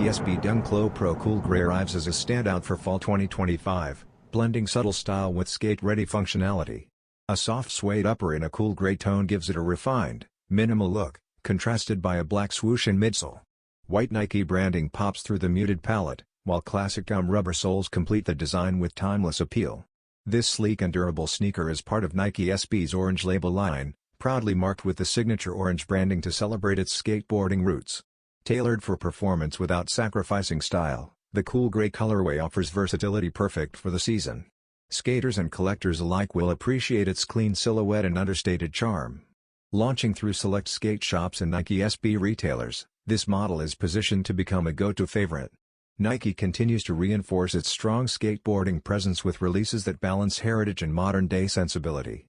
SB Dunk Low Pro Cool Gray arrives as a standout for fall 2025, blending subtle style with skate-ready functionality. A soft suede upper in a cool gray tone gives it a refined, minimal look, contrasted by a black swoosh and midsole. White Nike branding pops through the muted palette, while classic gum rubber soles complete the design with timeless appeal. This sleek and durable sneaker is part of Nike SB's Orange Label line, proudly marked with the signature orange branding to celebrate its skateboarding roots. Tailored for performance without sacrificing style, the cool gray colorway offers versatility perfect for the season. Skaters and collectors alike will appreciate its clean silhouette and understated charm. Launching through select skate shops and Nike SB retailers, this model is positioned to become a go-to favorite. Nike continues to reinforce its strong skateboarding presence with releases that balance heritage and modern-day sensibility.